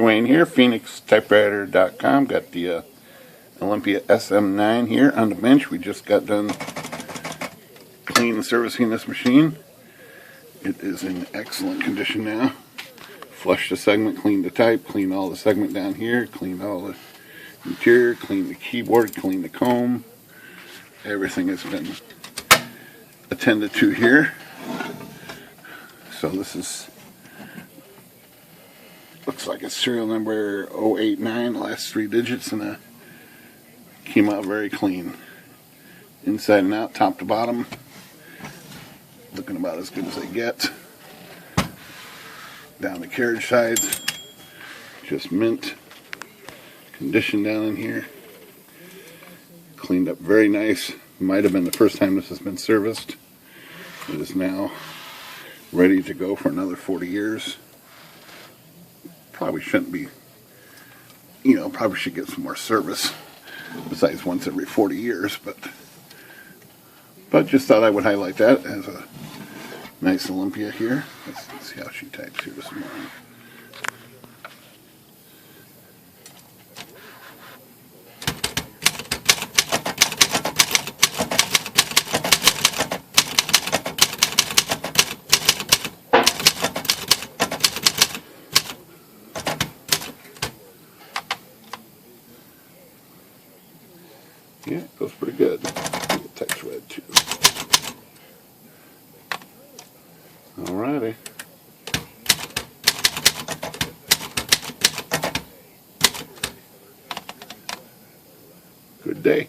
Dwayne here, PhoenixTypewriter.com. Got the Olympia SM-9 here on the bench. We just got done cleaning and servicing this machine. It is in excellent condition now. Flushed the segment, cleaned the type, cleaned all the segment down here, cleaned all the interior, cleaned the keyboard, cleaned the comb. Everything has been attended to here. So this is, looks like it's serial number 089, last 3 digits, and came out very clean. Inside and out, top to bottom. Looking about as good as they get. Down the carriage sides, just mint. Condition down in here. Cleaned up very nice. Might have been the first time this has been serviced. It is now ready to go for another 40 years. Probably shouldn't be, probably should get some more service besides once every 40 years, but just thought I would highlight that as a nice Olympia here. Let's see how she types here this morning. Yeah, it goes pretty good. The text red too. Alrighty. Good day.